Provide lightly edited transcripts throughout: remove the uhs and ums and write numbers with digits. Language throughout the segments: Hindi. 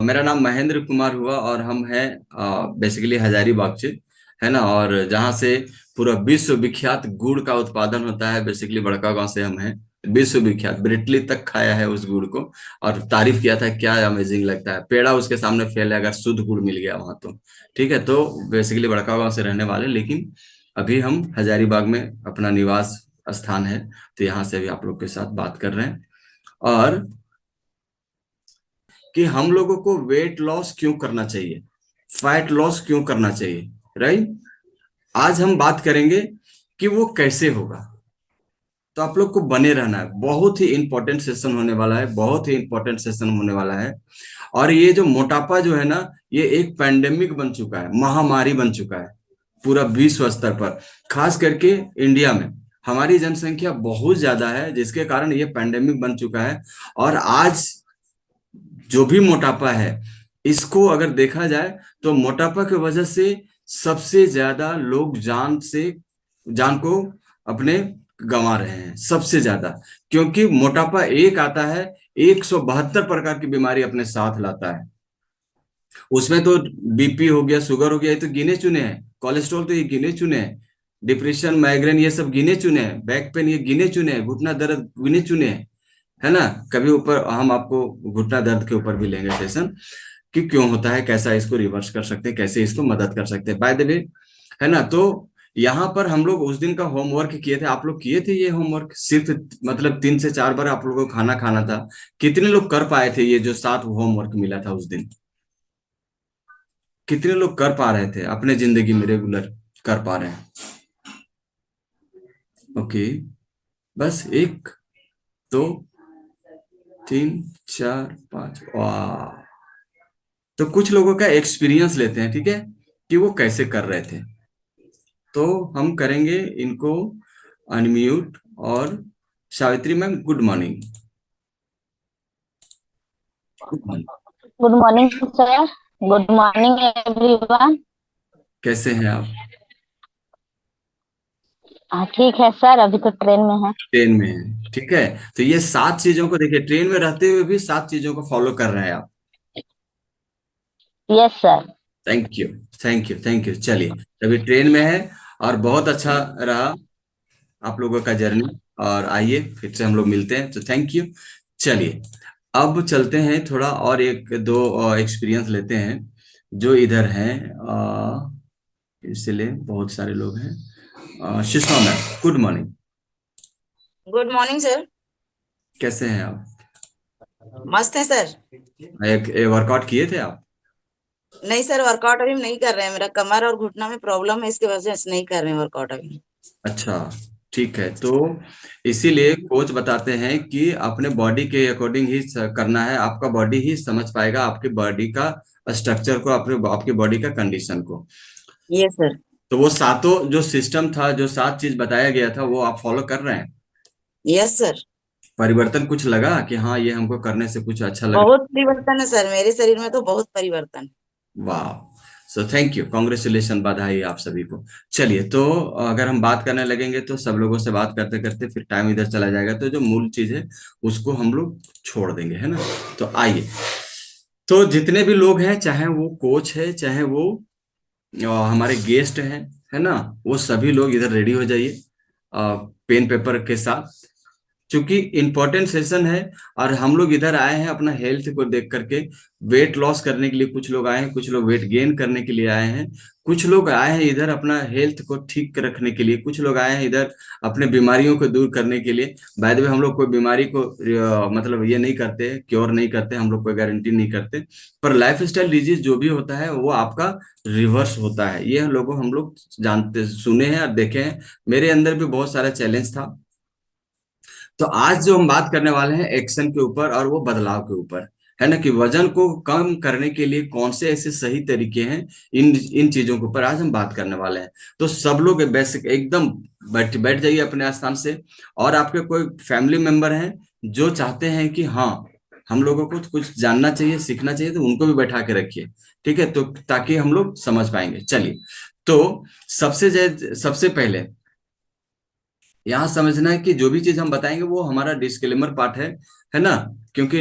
मेरा नाम महेंद्र कुमार हुआ और हम हैं बेसिकली हजारीबाग से, है ना। और जहाँ से पूरा विश्व विख्यात गुड़ का उत्पादन होता है, बेसिकली बड़का गांव से हम हैं। विश्व विख्यात ब्रिटली तक खाया है उस गुड़ को, और तारीफ किया था, क्या अमेजिंग लगता है। पेड़ा उसके सामने फेल है अगर शुद्ध गुड़ मिल गया वहां तो। ठीक है, तो बेसिकली बड़का गांव से रहने वाले, लेकिन अभी हम हजारीबाग में अपना निवास स्थान है, तो यहाँ से भी आप लोग के साथ बात कर रहे हैं। और कि हम लोगों को वेट लॉस क्यों करना चाहिए, फैट लॉस क्यों करना चाहिए, राइट। आज हम बात करेंगे कि वो कैसे होगा। तो आप लोग को बने रहना है, बहुत ही इंपॉर्टेंट सेशन होने वाला है, बहुत ही इंपॉर्टेंट सेशन होने वाला है। और ये जो मोटापा जो है ना, ये एक पैंडेमिक बन चुका है, महामारी बन चुका है पूरा विश्व स्तर पर। खास करके इंडिया में हमारी जनसंख्या बहुत ज्यादा है, जिसके कारण ये पैंडेमिक बन चुका है। और आज जो भी मोटापा है, इसको अगर देखा जाए तो मोटापा की वजह से सबसे ज्यादा लोग जान को अपने गंवा रहे हैं, सबसे ज्यादा। क्योंकि मोटापा एक आता है, 172 प्रकार की बीमारी अपने साथ लाता है। उसमें तो बीपी हो गया, शुगर हो गया, ये तो गिने चुने हैं। कोलेस्ट्रॉल तो ये गिने चुने हैं। डिप्रेशन, माइग्रेन, ये सब गिने चुने हैं। बैक पेन ये गिने चुने हैं। घुटना दर्द गिने चुने हैं, है ना। कभी ऊपर हम आपको घुटना दर्द के ऊपर भी लेंगे सेशन, कि क्यों होता है, कैसा इसको रिवर्स कर सकते हैं, कैसे इसको मदद कर सकते हैं, बाय द वे, है ना। तो यहाँ पर हम लोग उस दिन का होमवर्क किए थे। आप लोग किए थे ये होमवर्क? सिर्फ मतलब 3 से 4 बार आप लोगों को खाना खाना था। कितने लोग कर पाए थे ये जो 7 होमवर्क मिला था उस दिन? कितने लोग कर पा रहे थे अपने जिंदगी में रेगुलर कर पा रहे हैं? ओके, बस 1, 2, 3, 4, 5, वाह। तो कुछ लोगों का एक्सपीरियंस लेते हैं, ठीक है, कि वो कैसे कर रहे थे। तो हम करेंगे इनको अनम्यूट। और Savitri ma'am, good morning. Good morning. Good morning sir. Good morning everyone. कैसे हैं आप? हाँ ठीक है सर, अभी तो ट्रेन में है। ट्रेन में हैं, ठीक है। तो ये 7 चीजों को देखिए, ट्रेन में रहते हुए भी 7 चीजों को फॉलो कर रहे हैं आप। Yes sir. Thank you, thank you, thank you. चलिए, अभी ट्रेन में है और बहुत अच्छा रहा आप लोगों का जर्नी। और आइए फिर से हम लोग मिलते हैं, तो थैंक यू। चलिए, अब चलते हैं थोड़ा और एक दो एक्सपीरियंस लेते हैं जो इधर हैं। इसलिए बहुत सारे लोग हैं। Sushma ma'am, good morning. Good morning sir. कैसे हैं आप? मस्त है सर। एक वर्कआउट किए थे आप? नहीं सर, वर्कआउट अभी नहीं कर रहे हैं। मेरा कमर और घुटना में प्रॉब्लम है, इसकी वजह से नहीं कर रहे हैं वर्कआउट अभी। अच्छा, ठीक है। तो इसीलिए कोच बताते हैं कि अपने बॉडी के अकॉर्डिंग ही करना है। आपका बॉडी ही समझ पाएगा आपकी बॉडी का स्ट्रक्चर को, अपने आपकी बॉडी का कंडीशन को। Yes sir. तो वो सातों जो सिस्टम था, जो 7 चीज बताया गया था, वो आप फॉलो कर रहे हैं? Yes sir. परिवर्तन कुछ लगा कि हाँ ये हमको करने से कुछ अच्छा लग बहुत रहा परिवर्तन है सर, मेरे शरीर में तो बहुत परिवर्तन। है? वाह, सो थैंक यू, कॉन्ग्रेचुलेशन, बधाई आप सभी को। चलिए, तो अगर हम बात करने लगेंगे तो सब लोगों से बात करते करते फिर टाइम इधर चला जाएगा, तो जो मूल चीज है उसको हम लोग छोड़ देंगे, है ना। तो आइए, तो जितने भी लोग हैं, चाहे वो कोच है, चाहे वो हमारे गेस्ट हैं, है ना, वो सभी लोग इधर रेडी हो जाइए पेन पेपर के साथ, क्योंकि इंपॉर्टेंट सेशन है। और हम लोग इधर आए हैं अपना हेल्थ को देख करके, वेट लॉस करने के लिए कुछ लोग आए हैं, कुछ लोग वेट गेन करने के लिए आए हैं, कुछ लोग आए हैं इधर अपना हेल्थ को ठीक रखने के लिए, कुछ लोग आए हैं इधर अपने बीमारियों को दूर करने के लिए। बाय द वे, हम लोग कोई बीमारी को मतलब ये नहीं करते, क्योर नहीं करते, हम लोग कोई गारंटी नहीं करते। पर लाइफ स्टाइल डिजीज जो भी होता है वो आपका रिवर्स होता है, ये लोगों हम लोग जानते सुने हैं और देखे हैं। मेरे अंदर भी बहुत सारा चैलेंज था। तो आज जो हम बात करने वाले हैं एक्शन के ऊपर और वो बदलाव के ऊपर, है ना, कि वजन को कम करने के लिए कौन से ऐसे सही तरीके हैं, इन इन चीजों के ऊपर आज हम बात करने वाले हैं। तो सब लोग बेसिक एकदम बैठ बैठ जाइए अपने स्थान से। और आपके कोई फैमिली मेंबर हैं जो चाहते हैं कि हाँ हम लोगों को कुछ जानना चाहिए, सीखना चाहिए, तो उनको भी बैठा के रखिए, ठीक है, तो ताकि हम लोग समझ पाएंगे। चलिए, तो सबसे पहले यहाँ समझना है कि जो भी चीज हम बताएंगे वो हमारा डिस्क्लेमर पार्ट है ना। क्योंकि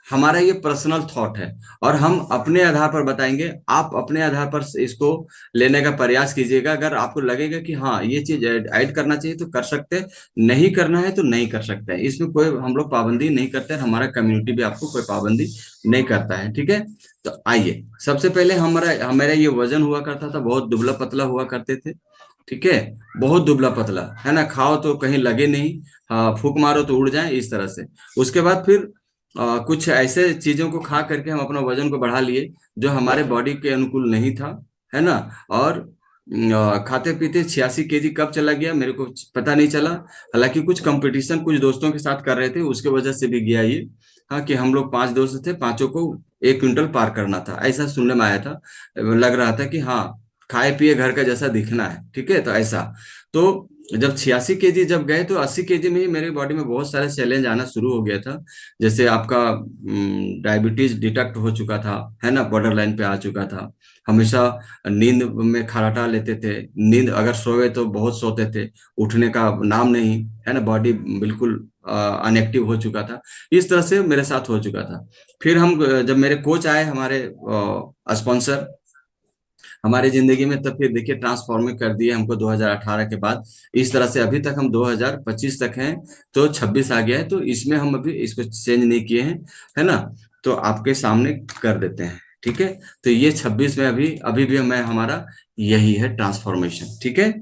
हमारा ये पर्सनल थॉट है और हम अपने आधार पर बताएंगे, आप अपने आधार पर इसको लेने का प्रयास कीजिएगा। अगर आपको लगेगा कि हाँ ये चीज ऐड करना चाहिए तो कर सकते हैं, नहीं करना है तो नहीं कर सकते हैं, इसमें कोई हम लोग पाबंदी नहीं करते हैं, हमारा कम्युनिटी भी आपको कोई पाबंदी नहीं करता है, ठीक है। तो आइए, सबसे पहले हमारा हमारा ये वजन हुआ करता था, बहुत दुबला पतला हुआ करते थे, ठीक है, बहुत दुबला पतला, है ना, खाओ तो कहीं लगे नहीं, हाँ फूक मारो तो उड़ जाए, इस तरह से। उसके बाद फिर कुछ ऐसे चीजों को खा करके हम अपना वजन को बढ़ा लिए जो हमारे बॉडी के अनुकूल नहीं था, है ना। और खाते पीते 86 केजी कब चला गया मेरे को पता नहीं चला। हालांकि कुछ कंपटीशन कुछ दोस्तों के साथ कर रहे थे, उसके वजह से भी गया ये। हाँ, कि हम लोग 5 दोस्त थे, पांचों को 1 क्विंटल पार करना था, ऐसा सुनने में आया था। लग रहा था कि हाँ खाए पिए घर का जैसा दिखना है, ठीक है, तो ऐसा। तो जब 86 केजी जब गए तो 80 केजी में ही मेरी बॉडी में बहुत सारे चैलेंज आना शुरू हो गया था। जैसे आपका डायबिटीज डिटेक्ट हो चुका था, है ना, बॉर्डर लाइन पे आ चुका था। हमेशा नींद में खर्राटा लेते थे, नींद अगर सोए तो बहुत सोते थे, उठने का नाम नहीं, है ना, बॉडी बिल्कुल अनएक्टिव हो चुका था। इस तरह से मेरे साथ हो चुका था। फिर हम जब मेरे कोच आए, हमारे स्पॉन्सर हमारी जिंदगी में, तब फिर देखिए ट्रांसफॉर्मिंग कर दिए हमको 2018 के बाद। इस तरह से अभी तक हम 2025 तक हैं, तो 26 आ गया है, तो इसमें हम अभी इसको चेंज नहीं किए हैं, है ना। तो आपके सामने कर देते हैं, ठीक है। तो ये 26 में अभी अभी भी मैं हमारा यही है ट्रांसफॉर्मेशन, ठीक है,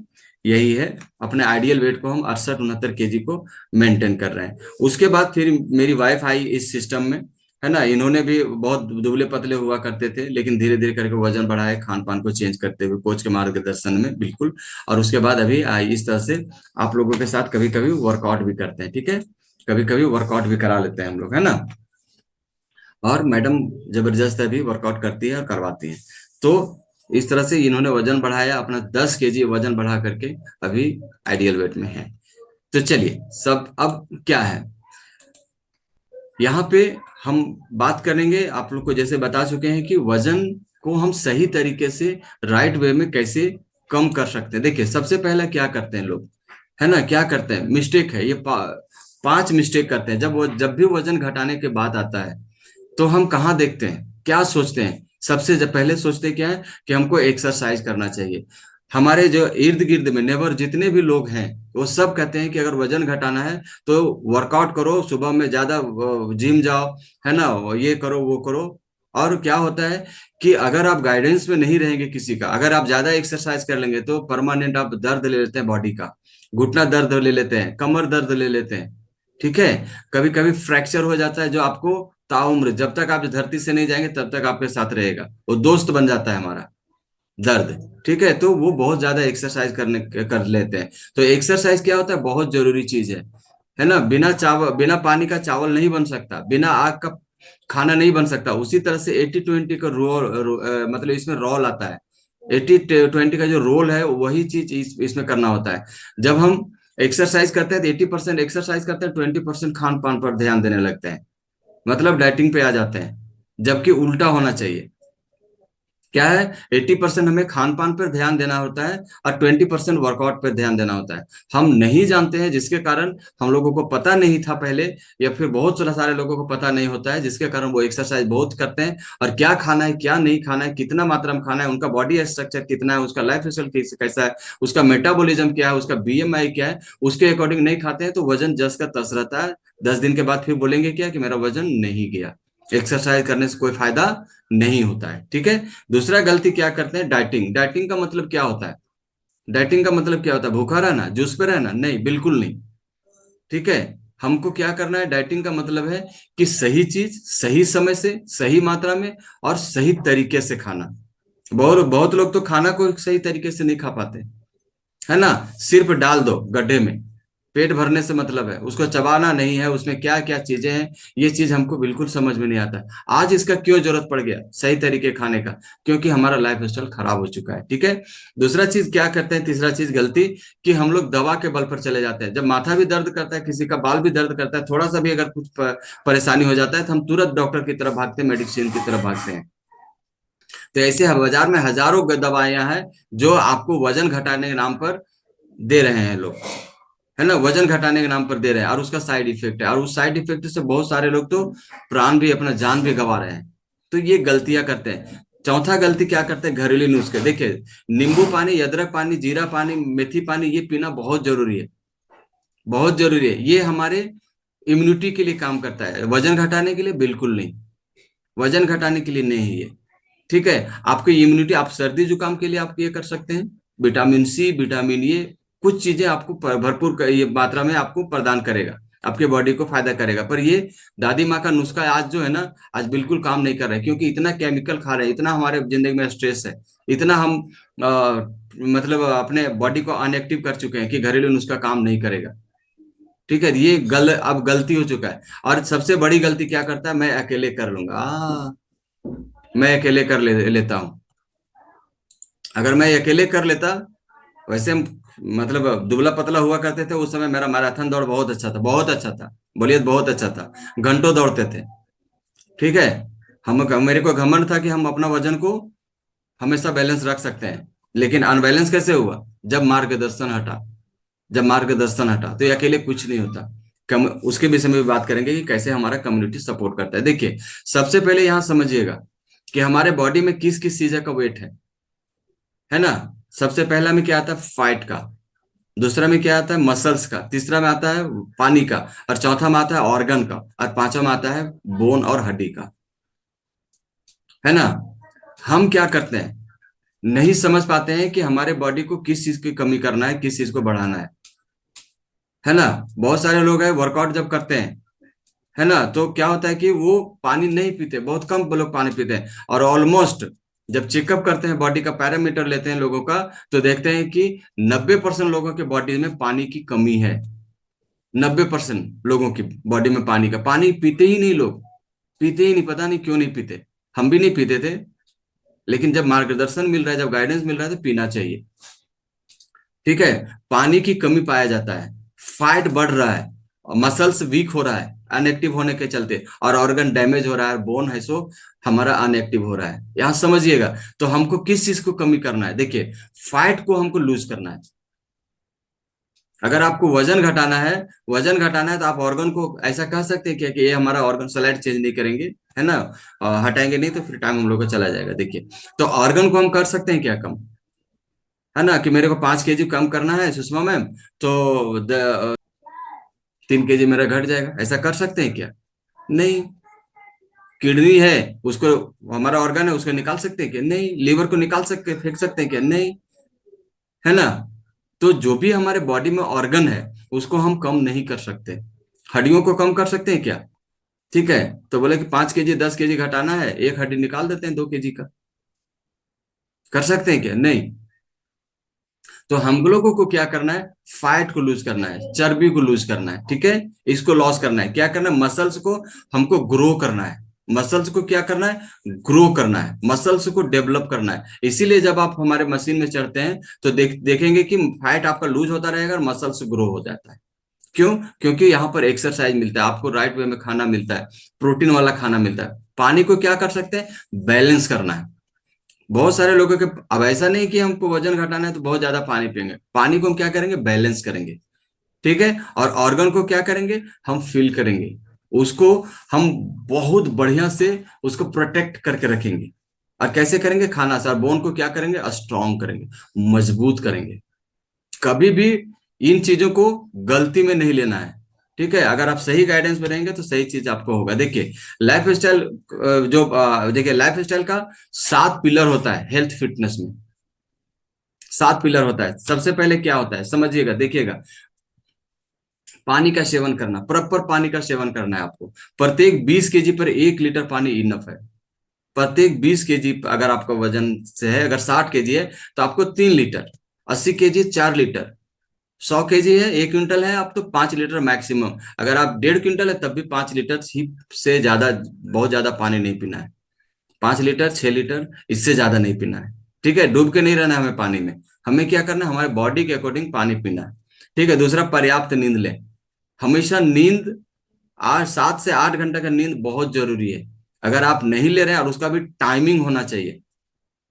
यही है। अपने आइडियल वेट को हम 68-69 केजी को मेंटेन कर रहे हैं। उसके बाद फिर मेरी वाइफ आई इस सिस्टम में, है ना। इन्होंने भी बहुत दुबले पतले हुआ करते थे, लेकिन धीरे धीरे करके वजन बढ़ाए, खान पान को चेंज करते हुए कोच के मार्गदर्शन में, बिल्कुल। और उसके बाद अभी इस तरह से आप लोगों के साथ कभी कभी वर्कआउट भी करते हैं, ठीक है, कभी कभी वर्कआउट भी करा लेते हैं हम लोग, है ना। और मैडम जबरदस्त अभी वर्कआउट करती है और करवाती है। तो इस तरह से इन्होंने वजन बढ़ाया, अपना 10 केजी वजन बढ़ा करके अभी आइडियल वेट में है। तो चलिए, सब अब क्या है यहाँ पे हम बात करेंगे। आप लोग को जैसे बता चुके हैं कि वजन को हम सही तरीके से राइट वे में कैसे कम कर सकते हैं। देखिए, सबसे पहला क्या करते हैं लोग, है ना, क्या करते हैं, मिस्टेक है ये, 5 मिस्टेक करते हैं जब भी वजन घटाने के बाद आता है। तो हम कहाँ देखते हैं, क्या सोचते हैं, सबसे जब पहले सोचते क्या है कि हमको एक्सरसाइज करना चाहिए। हमारे जो इर्द गिर्द में नेबर जितने भी लोग हैं, वो सब कहते हैं कि अगर वजन घटाना है तो वर्कआउट करो, सुबह में ज्यादा जिम जाओ, है ना, ये करो वो करो। और क्या होता है कि अगर आप गाइडेंस में नहीं रहेंगे किसी का, अगर आप ज्यादा एक्सरसाइज कर लेंगे तो परमानेंट आप दर्द ले लेते हैं बॉडी का, घुटना दर्द ले लेते हैं, कमर दर्द ले लेते हैं, ठीक है। कभी कभी फ्रैक्चर हो जाता है जो आपको ताउम्र, जब तक आप धरती से नहीं जाएंगे तब तक आपके साथ रहेगा, वो दोस्त बन जाता है हमारा दर्द, ठीक है। तो वो बहुत ज्यादा एक्सरसाइज कर लेते हैं। तो एक्सरसाइज क्या होता है, बहुत जरूरी चीज है ना। बिना चावल, बिना पानी का चावल नहीं बन सकता, बिना आग का खाना नहीं बन सकता। उसी तरह से 80-20 का मतलब इसमें रोल आता है। 80-20 का जो रोल है वही चीज इसमें करना होता है। जब हम एक्सरसाइज करते हैं तो 80% एक्सरसाइज करते हैं, 20% खान पान पर ध्यान देने लगते हैं, मतलब डाइटिंग पे आ जाते हैं। जबकि उल्टा होना चाहिए, क्या है, 80% हमें खान पान पर ध्यान देना होता है और 20% वर्कआउट पर ध्यान देना होता है। हम नहीं जानते हैं, जिसके कारण हम लोगों को पता नहीं था पहले, या फिर बहुत सारे लोगों को पता नहीं होता है, जिसके कारण वो एक्सरसाइज बहुत करते हैं। और क्या खाना है क्या नहीं खाना है, कितना मात्रा में खाना है, उनका बॉडी स्ट्रक्चर कितना है, उसका लाइफ स्टाइल कैसा है, उसका मेटाबॉलिज्म क्या है, उसका बीएमआई क्या है, उसके अकॉर्डिंग नहीं खाते हैं तो वजन जस का तस रहता है। 10 दिन के बाद फिर बोलेंगे क्या कि मेरा वजन नहीं गया। एक्सरसाइज करने से कोई फायदा नहीं होता है, ठीक है। दूसरा गलती क्या करते हैं, डाइटिंग। डाइटिंग का मतलब क्या होता है, डाइटिंग का मतलब क्या होता है, भूखा रहना, जूस पे रहना, नहीं, बिल्कुल नहीं, ठीक है। हमको क्या करना है, डाइटिंग का मतलब है कि सही चीज सही समय से सही मात्रा में और सही तरीके से खाना। बहुत बहुत लोग तो खाना को सही तरीके से नहीं खा पाते, है ना, सिर्फ डाल दो गड्ढे में, पेट भरने से मतलब है, उसको चबाना नहीं है, उसमें क्या क्या चीजें हैं, ये चीज हमको बिल्कुल समझ में नहीं आता। आज इसका क्यों जरूरत पड़ गया सही तरीके खाने का, क्योंकि हमारा लाइफ स्टाइल खराब हो चुका है, ठीक है। दूसरा चीज क्या करते हैं, तीसरा चीज गलती, कि हम लोग दवा के बल पर चले जाते हैं। जब माथा भी दर्द करता है, किसी का बाल भी दर्द करता है, थोड़ा सा भी अगर कुछ परेशानी हो जाता है तो हम तुरंत डॉक्टर की तरफ भागते हैं, मेडिसिन की तरफ भागते हैं। तो ऐसे बाजार में हजारों दवाइयां हैं जो आपको वजन घटाने के नाम पर दे रहे हैं लोग, है ना, वजन घटाने के नाम पर दे रहे हैं और उसका साइड इफेक्ट है, और उस साइड इफेक्ट से बहुत सारे लोग तो प्राण भी, अपना जान भी गंवा रहे हैं। तो ये गलतियां करते हैं। चौथा गलती क्या करते हैं, घरेलू नुस्खे। देखिए, नींबू पानी, अदरक पानी, जीरा पानी, मेथी पानी, ये पीना बहुत जरूरी है, बहुत जरूरी है। ये हमारे इम्यूनिटी के लिए काम करता है, वजन घटाने के लिए बिल्कुल नहीं, वजन घटाने के लिए नहीं है ये। ठीक है, आपकी इम्यूनिटी, आप सर्दी जुकाम के लिए आप ये कर सकते हैं, विटामिन सी, विटामिन ए, कुछ चीजें आपको भरपूर ये मात्रा में आपको प्रदान करेगा, आपके बॉडी को फायदा करेगा। पर ये दादी माँ का नुस्खा आज जो है ना, आज बिल्कुल काम नहीं कर रहा है, क्योंकि इतना केमिकल खा रहे हैं, इतना हमारे जिंदगी में स्ट्रेस है, इतना हम मतलब अपने बॉडी को अनएक्टिव कर चुके हैं कि घरेलू नुस्खा काम नहीं करेगा। ठीक है, ये अब गलती हो चुका है। और सबसे बड़ी गलती क्या करता है, मैं अकेले कर लूंगा, मैं अकेले लेता हूँ। अगर मैं अकेले कर लेता, वैसे मतलब दुबला पतला हुआ करते थे उस समय, मेरा मैराथन दौड़ बहुत अच्छा था, बहुत अच्छा था, बोलिए बहुत अच्छा था, घंटों दौड़ते थे। ठीक है, हम मेरे को घमंड था कि हम अपना वजन को हमेशा बैलेंस रख सकते हैं। लेकिन अनबैलेंस कैसे हुआ, जब मार्गदर्शन हटा, जब मार्गदर्शन हटा, तो ये अकेले कुछ नहीं होता। कम उसके विषय में भी बात करेंगे कि कैसे हमारा कम्युनिटी सपोर्ट करता है। देखिए, सबसे पहले यहाँ समझिएगा कि हमारे बॉडी में किस किस चीज का वेट है ना। सबसे पहला में क्या आता है, फाइट का, दूसरा में क्या आता है, मसल्स का, तीसरा में आता है पानी का, और चौथा में आता है ऑर्गन का, और पांचवा में आता है बोन और हड्डी का, है ना। हम क्या करते हैं, नहीं समझ पाते हैं कि हमारे बॉडी को किस चीज की कमी करना है, किस चीज को बढ़ाना है ना। बहुत सारे लोग हैं वर्कआउट जब करते हैं, है ना, तो क्या होता है कि वो पानी नहीं पीते, बहुत कम लोग पानी पीते हैं, और ऑलमोस्ट जब चेकअप करते हैं, बॉडी का पैरामीटर लेते हैं लोगों का, तो देखते हैं कि 90% लोगों के बॉडी में पानी की कमी है। 90% लोगों की बॉडी में पानी का, पानी पीते ही नहीं लोग, पीते ही नहीं, पता नहीं क्यों नहीं पीते। हम भी नहीं पीते थे, लेकिन जब मार्गदर्शन मिल रहा है, जब गाइडेंस मिल रहा है, तो पीना चाहिए। ठीक है, पानी की कमी पाया जाता है, फैट बढ़ रहा है, मसल्स वीक हो रहा है अनएक्टिव होने के चलते, और ऑर्गन डैमेज हो रहा है, बोन है सो हमारा अनएक्टिव हो रहा है। यहां समझिएगा, तो हमको किस चीज को कमी करना है, देखिए, फैट को हमको लूज करना है। अगर आपको वजन घटाना है, वजन घटाना है, तो आप ऑर्गन को ऐसा कह सकते हैं क्या कि ये हमारा ऑर्गन स्लाइड चेंज नहीं करेंगे, है ना, हटाएंगे नहीं तो फिर टाइम हम लोग का चला जाएगा। देखिए, तो ऑर्गन को हम कर सकते हैं क्या कम, है ना, कि मेरे को 5 kg कम करना है सुषमा मैम, तो 3 kg मेरा घट जाएगा, ऐसा कर सकते हैं क्या? नहीं। किडनी है, उसको, हमारा ऑर्गन है, उसको निकाल सकते हैं क्या? नहीं। लीवर को निकाल सकते, फेंक सकते हैं क्या? नहीं, है ना। तो जो भी हमारे बॉडी में ऑर्गन है, उसको हम कम नहीं कर सकते। हड्डियों को कम कर सकते हैं क्या? ठीक है, तो बोले कि 5 kg 10 kg घटाना है, एक हड्डी निकाल देते हैं 2 kg का, कर सकते हैं क्या? नहीं। तो हम लोगों को क्या करना है, फैट को लूज करना है, चर्बी को लूज करना है। ठीक है, इसको लॉस करना है, क्या करना है, मसल्स को हमको ग्रो करना है, मसल्स को क्या करना है, ग्रो करना है, मसल्स को डेवलप करना है। इसीलिए जब आप हमारे मशीन में चढ़ते हैं, तो देखेंगे कि फैट आपका लूज होता रहेगा और मसल्स ग्रो हो जाता है। क्यों? क्योंकि यहाँ पर एक्सरसाइज मिलता है, आपको राइट वे में खाना मिलता है, प्रोटीन वाला खाना मिलता है। पानी को क्या कर सकते हैं, बैलेंस करना है। बहुत सारे लोगों के, अब ऐसा नहीं कि हमको वजन घटाना है तो बहुत ज्यादा पानी पियेंगे, पानी को हम क्या करेंगे, बैलेंस करेंगे। ठीक है, और ऑर्गन को क्या करेंगे, हम फील करेंगे, उसको हम बहुत बढ़िया से उसको प्रोटेक्ट करके रखेंगे। और कैसे करेंगे, खाना से। और बोन को क्या करेंगे, स्ट्रांग करेंगे, मजबूत करेंगे। कभी भी इन चीजों को गलती में नहीं लेना है। ठीक है, अगर आप सही गाइडेंस में रहेंगे तो सही चीज आपको होगा। देखिए, लाइफ स्टाइल, देखिए, लाइफ स्टाइल का 7 पिलर होता है हेल्थ फिटनेस में, 7 पिलर होता है। सबसे पहले क्या होता है, समझिएगा, देखिएगा, पानी का सेवन करना, प्रॉपर पानी का सेवन करना है आपको। प्रत्येक 20 kg पर 1 लीटर पानी इनफ है। प्रत्येक 20 kg, अगर आपका वजन से है, अगर 60 kg है तो आपको 3 लीटर, 80 kg 4 लीटर, 100 kg है, 1 क्विंटल है, आप तो 5 लीटर मैक्सिमम। अगर आप 1.5 क्विंटल है तब भी 5 लीटर ही से ज्यादा, बहुत ज्यादा पानी नहीं पीना है। 5 लीटर 6 लीटर, इससे ज्यादा नहीं पीना है। ठीक है, डूब के नहीं रहना है हमें पानी में, हमें क्या करना है, हमारे बॉडी के अकॉर्डिंग पानी पीना है। ठीक है, दूसरा, पर्याप्त नींद ले, हमेशा नींद, 7 से 8 घंटा का नींद बहुत जरूरी है। अगर आप नहीं ले रहे हैं, और उसका भी टाइमिंग होना चाहिए,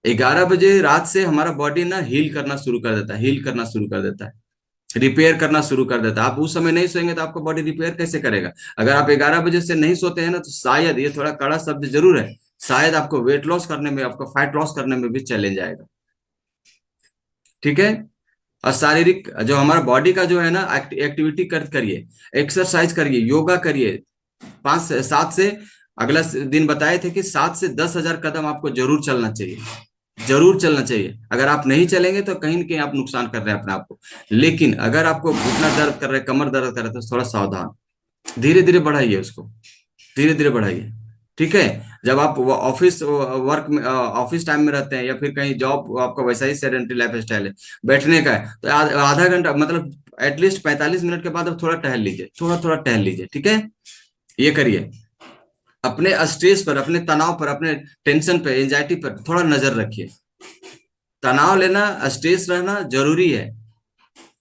11 बजे रात से हमारा बॉडी ना हील करना शुरू कर देता है, हील करना शुरू कर देता है। रिपेयर करना शुरू कर देता है। आप उस समय नहीं सोएंगे तो आपका बॉडी रिपेयर कैसे करेगा? अगर आप 11 बजे से नहीं सोते हैं ना, तो शायद, ये थोड़ा कड़ा शब्द जरूर है, शायद आपको वेट लॉस करने में, आपको फैट लॉस करने में भी चैलेंज आएगा। ठीक है? और शारीरिक जो हमारा बॉडी का जो है ना, एक्टिविटी करिए, एक्सरसाइज करिए, योगा करिए। 5 से 7 से, अगला दिन बताए थे कि 7 से 10 हजार कदम आपको जरूर चलना चाहिए, जरूर चलना चाहिए। अगर आप नहीं चलेंगे तो कहीं ना कहीं आप नुकसान कर रहे हैं अपने आप को। लेकिन अगर आपको घुटना दर्द कर रहा है, कमर दर्द कर रहा है, तो थोड़ा सावधान, धीरे धीरे बढ़ाइए उसको, धीरे धीरे बढ़ाइए। ठीक है? जब आप ऑफिस वर्क में, ऑफिस टाइम में रहते हैं, या फिर कहीं जॉब, आपका वैसा ही सेडेंटरी लाइफ स्टाइल है, बैठने का है, तो आधा घंटा, मतलब एटलीस्ट 45 मिनट के बाद आप थोड़ा टहल लीजिए, थोड़ा थोड़ा टहल लीजिए। ठीक है? ये करिए। अपने स्ट्रेस पर, अपने तनाव पर, अपने टेंशन पे, एंजाइटी पर थोड़ा नजर रखिए। तनाव लेना, स्ट्रेस रहना जरूरी है,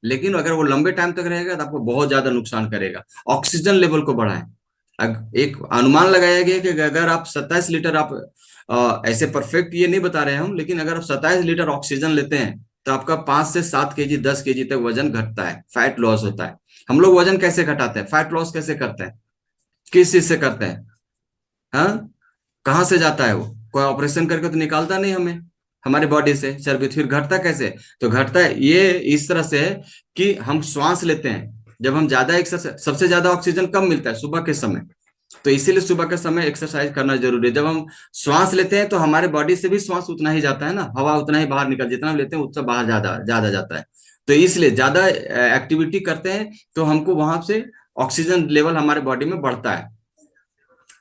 लेकिन अगर वो लंबे टाइम तक रहेगा तो आपको बहुत ज्यादा नुकसान करेगा। ऑक्सीजन लेवल को बढ़ाएं। एक अनुमान लगाया गया कि अगर आप 27 लीटर, आप ऐसे परफेक्ट ये नहीं बता रहे हैं हम, लेकिन अगर आप 27 लीटर ऑक्सीजन लेते हैं तो आपका 5 से 7 केजी, 10 केजी तक वजन घटता है, फैट लॉस होता है। हम लोग वजन कैसे घटाते हैं, फैट लॉस कैसे करते हैं, किस चीज से करते हैं? हाँ, कहाँ से जाता है वो? कोई ऑपरेशन करके तो निकालता नहीं हमें, हमारी बॉडी से चर्बी। फिर घटता कैसे? तो घटता है ये इस तरह से है कि हम श्वास लेते हैं। जब हम ज्यादा एक्सरसाइज, सबसे ज्यादा ऑक्सीजन कब मिलता है? सुबह के समय। तो इसीलिए सुबह के समय एक्सरसाइज करना जरूरी है। जब हम श्वास लेते हैं तो हमारे बॉडी से भी श्वास उतना ही जाता है ना, हवा उतना ही बाहर निकल, जितना हम लेते हैं उतना बाहर ज्यादा ज्यादा जाता है। तो इसलिए ज्यादा एक्टिविटी करते हैं तो हमको वहां से ऑक्सीजन लेवल हमारे बॉडी में बढ़ता है,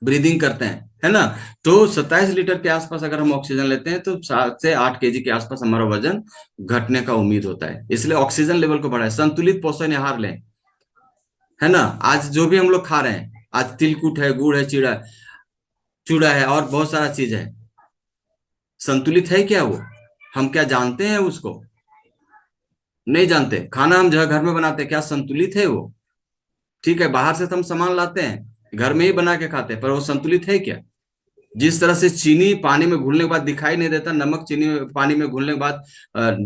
ब्रीदिंग करते हैं, है ना? तो 27 लीटर के आसपास अगर हम ऑक्सीजन लेते हैं तो 7 से 8 केजी के आसपास हमारा वजन घटने का उम्मीद होता है। इसलिए ऑक्सीजन लेवल को बढ़ाए, संतुलित पोषण आहार लें, है ना? आज जो भी हम लोग खा रहे हैं, आज तिलकुट है, गुड़ है, चीड़ा, चूड़ा है, और बहुत सारा चीज है, संतुलित है क्या वो? हम क्या जानते हैं उसको? नहीं जानते। खाना हम जो घर में बनाते हैं, क्या संतुलित है वो? ठीक है, बाहर से तो हम सामान लाते हैं, घर में ही बना के खाते हैं, पर वो संतुलित है क्या? जिस तरह से चीनी पानी में घुलने के बाद दिखाई नहीं देता, नमक चीनी पानी में घुलने के बाद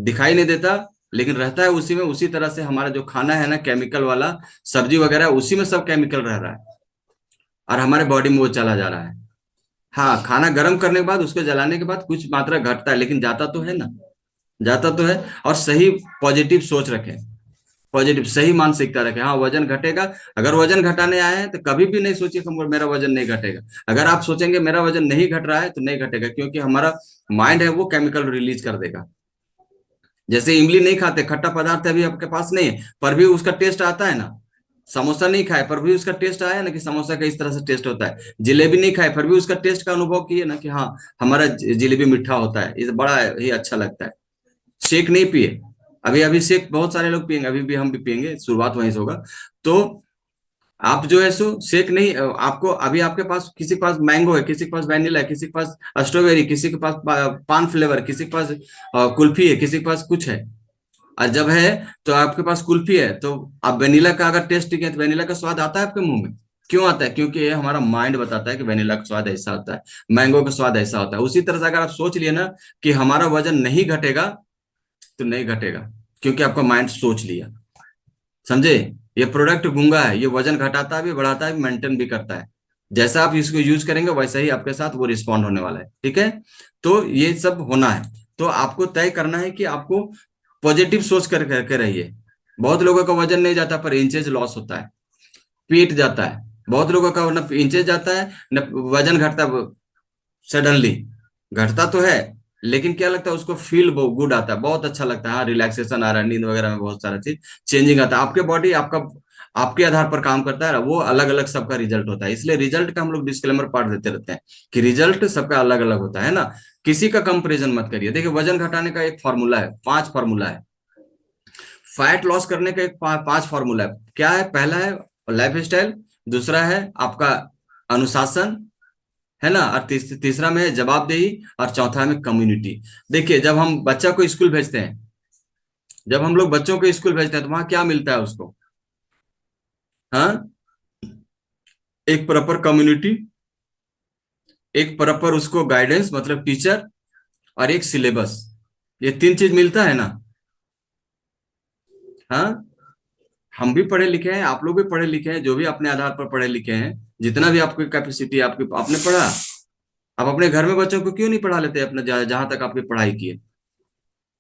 दिखाई नहीं देता, लेकिन रहता है उसी में, उसी तरह से हमारा जो खाना है ना, केमिकल वाला, सब्जी वगैरह, उसी में सब केमिकल रह रहा है, और हमारे बॉडी में वो चला जा रहा है। हाँ, खाना गर्म करने के बाद, उसको जलाने के बाद कुछ मात्रा घटता है, लेकिन जाता तो है ना, जाता तो है। और सही पॉजिटिव सोच रखें, पॉजिटिव सही मानसिकता रखें। हाँ, वजन घटेगा। अगर वजन घटाने आए हैं तो कभी भी नहीं सोचिए कि मेरा वजन नहीं घटेगा। अगर आप सोचेंगे मेरा वजन नहीं घट रहा है, तो नहीं घटेगा, क्योंकि हमारा माइंड है वो केमिकल रिलीज कर देगा। जैसे इमली नहीं खाते, खट्टा पदार्थ अभी आपके पास नहीं है, पर भी उसका टेस्ट आता है ना। समोसा नहीं खाए पर भी उसका टेस्ट आया ना, कि समोसा का इस तरह से टेस्ट होता है। जिलेबी नहीं खाए पर भी उसका टेस्ट का अनुभव किए ना, कि हाँ, हमारा जिलेबी मीठा होता है, इस बड़ा ही अच्छा लगता है। शेक नहीं पिए, अभी अभी शेक बहुत सारे लोग पियेंगे, अभी भी हम भी पियेंगे, शुरुआत वहीं से होगा। तो आप जो है सो शेक नहीं, आपको अभी आपके पास, किसी के पास मैंगो है, किसी के पास वैनिला है, किसी के पास स्ट्रॉबेरी, किसी के पास पान फ्लेवर, किसी के पास कुल्फी है, किसी के पास कुछ है। और जब है तो आपके पास कुल्फी है, तो आप वेनिला का अगर टेस्ट किए तो वेनिला का स्वाद आता है आपके मुंह में। क्यों आता है? क्योंकि ये हमारा माइंड बताता है कि वेनिला का स्वाद ऐसा होता है, मैंगो का स्वाद ऐसा होता है। उसी तरह से अगर आप सोच लिए ना कि हमारा वजन नहीं घटेगा, तो नहीं घटेगा, क्योंकि आपका माइंड सोच लिया। समझे? ये प्रोडक्ट गूंगा है, ये वजन घटाता भी, बढ़ाता भी, मेंटेन भी करता है। जैसा आप इसको यूज करेंगे वैसा ही आपके साथ वो रिस्पॉन्ड होने वाला है। ठीक है? तो ये सब होना है, तो आपको तय करना है कि आपको पॉजिटिव सोच करके रहिए। बहुत लोगों का वजन नहीं जाता पर इंचेज लॉस होता है, पेट जाता है। बहुत लोगों का न इंचेज जाता है न वजन घटता है, सडनली घटता तो है, लेकिन क्या लगता है उसको, फील गुड आता है, बहुत अच्छा लगता है, हाँ, रिलैक्सेशन आ रहा है, नींद वगैरह में बहुत सारा चीज चेंजिंग आता है। आपके बॉडी आपका आपके आधार पर काम करता है, वो अलग अलग सबका रिजल्ट होता है। इसलिए रिजल्ट का हम लोग डिस्क्लेमर पार्ट देते रहते हैं कि रिजल्ट सबका अलग अलग होता है ना। किसी का कंपेरिजन मत करिए। देखिए, वजन घटाने का एक फॉर्मूला है, 5 फॉर्मूला है। फैट लॉस करने का एक 5 फॉर्मूला है। क्या है? पहला है लाइफ स्टाइल, दूसरा है आपका अनुशासन, है ना, और तीसरा में है जवाबदेही, और चौथा में कम्युनिटी। देखिए, जब हम बच्चा को स्कूल भेजते हैं, जब हम लोग बच्चों को स्कूल भेजते हैं, तो वहां क्या मिलता है उसको? हाँ, एक प्रॉपर कम्युनिटी, एक प्रॉपर उसको गाइडेंस, मतलब टीचर, और एक सिलेबस। ये 3 चीज मिलता है ना। हाँ, हम भी पढ़े लिखे हैं, आप लोग भी पढ़े लिखे हैं, जो भी अपने आधार पर पढ़े लिखे हैं, जितना भी आपकी कैपेसिटी आपकी आपने पढ़ा। आप अपने घर में बच्चों को क्यों नहीं पढ़ा लेते अपने, जहां तक आपकी पढ़ाई की है?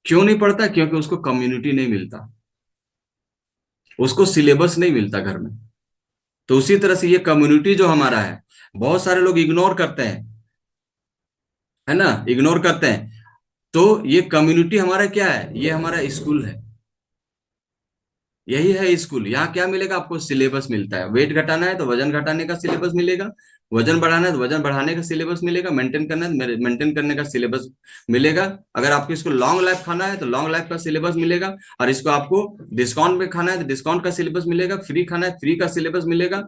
क्यों नहीं पढ़ता? क्योंकि उसको कम्युनिटी नहीं मिलता, उसको सिलेबस नहीं मिलता घर में। तो उसी तरह से ये कम्युनिटी जो हमारा है, बहुत सारे लोग इग्नोर करते हैं, है ना, इग्नोर करते हैं। तो ये कम्युनिटी हमारा क्या है? ये हमारा स्कूल है, यही है स्कूल। यहाँ क्या मिलेगा आपको? सिलेबस मिलता है। वेट घटाना है तो वजन घटाने का सिलेबस मिलेगा, वजन बढ़ाना है तो वजन बढ़ाने का सिलेबस मिलेगा, मेंटेन करना है तो मेंटेन करने का सिलेबस मिलेगा। अगर आपको इसको लॉन्ग लाइफ खाना है तो लॉन्ग लाइफ का सिलेबस मिलेगा, और इसको आपको डिस्काउंट में खाना है तो डिस्काउंट का सिलेबस मिलेगा, फ्री खाना है फ्री का सिलेबस मिलेगा,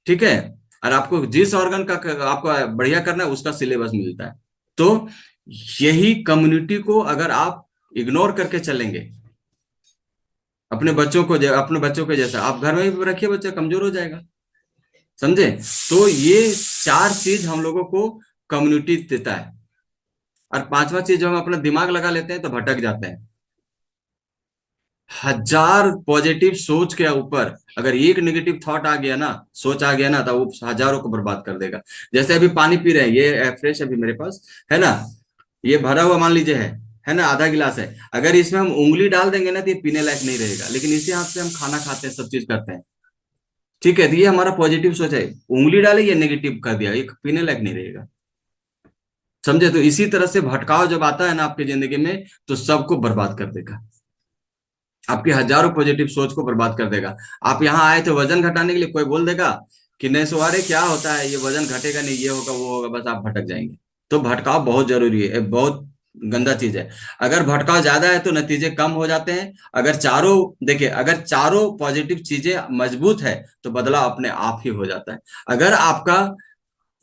ठीक है। और आपको जिस ऑर्गन का आपको बढ़िया करना है उसका सिलेबस मिलता है। तो यही कम्युनिटी को अगर आप इग्नोर करके चलेंगे, अपने बच्चों के जैसा आप घर में भी रखिए, बच्चा कमजोर हो जाएगा, समझे? तो ये चार चीज हम लोगों को कम्युनिटी देता है। और पांचवा चीज, जो हम अपना दिमाग लगा लेते हैं तो भटक जाते हैं। हजार पॉजिटिव सोच के ऊपर अगर एक नेगेटिव थॉट आ गया ना, सोच आ गया ना, तो वो हजारों को बर्बाद कर देगा। जैसे अभी पानी पी रहे हैं, ये फ्रेश अभी मेरे पास है ना, ये भरा हुआ मान लीजिए है ना, आधा गिलास है। अगर इसमें हम उंगली डाल देंगे ना तो ये पीने लायक नहीं रहेगा, लेकिन इसी हाथ से हम खाना खाते हैं, सब चीज करते हैं, ठीक है। तो ये हमारा पॉजिटिव सोच है। उंगली डाले, ये नेगेटिव कर दिया, ये पीने लायक नहीं रहेगा, समझे? तो इसी तरह से भटकाव जब आता है ना आपकी जिंदगी में, तो सबको बर्बाद कर देगा, आपकी हजारों पॉजिटिव सोच को बर्बाद कर देगा। आप यहाँ आए थे वजन घटाने के लिए, कोई बोल देगा कि नहीं सवारे क्या होता है, ये वजन घटेगा नहीं, ये होगा वो होगा, बस आप भटक जाएंगे। तो भटकाव बहुत जरूरी है, बहुत गंदा चीज है। अगर भटकाव ज्यादा है तो नतीजे कम हो जाते हैं। अगर चारों, देखिए, अगर चारों पॉजिटिव चीजें मजबूत है तो बदलाव अपने आप ही हो जाता है। अगर आपका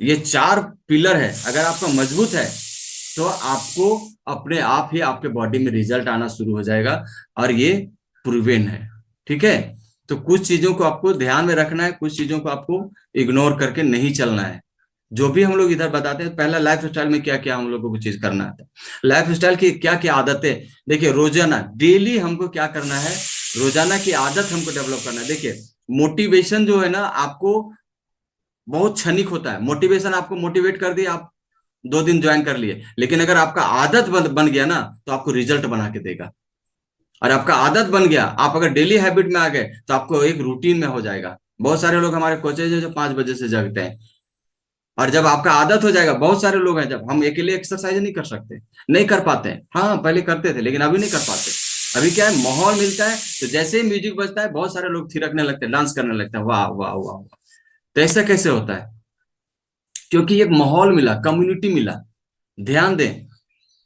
ये चार पिलर है, अगर आपका मजबूत है, तो आपको अपने आप ही आपके बॉडी में रिजल्ट आना शुरू हो जाएगा, और ये प्रूवन है, ठीक है। तो कुछ चीजों को आपको ध्यान में रखना है, कुछ चीजों को आपको इग्नोर करके नहीं चलना है। जो भी हम लोग इधर बताते हैं, पहला लाइफ स्टाइल में क्या क्या हम लोगों को चीज करना है, लाइफ स्टाइल की क्या क्या आदतें। देखिए, रोजाना डेली हमको क्या करना है, रोजाना की आदत हमको डेवलप करना है। देखिए, मोटिवेशन जो है ना, आपको बहुत क्षणिक होता है। मोटिवेशन आपको मोटिवेट कर दिया, आप 2 दिन ज्वाइन कर लिए, लेकिन अगर आपका आदत बन गया ना, तो आपको रिजल्ट बना के देगा। और आपका आदत बन गया, आप अगर डेली हैबिट में आ गए, तो आपको एक रूटीन में हो जाएगा। बहुत सारे लोग हमारे कोचेज है जो 5 बजे से जगते हैं, और जब आपका आदत हो जाएगा, बहुत सारे लोग हैं, जब हम अकेले एक्सरसाइज नहीं कर सकते, नहीं कर पाते हैं। हाँ, पहले करते थे, लेकिन अभी नहीं कर पाते। अभी क्या है, माहौल मिलता है तो जैसे ही म्यूजिक बजता है, बहुत सारे लोग थिरकने लगते हैं, डांस करने लगते हैं, वाह वाह वाह वाह। तो ऐसा कैसे होता है? क्योंकि एक माहौल मिला, कम्युनिटी मिला। ध्यान दें,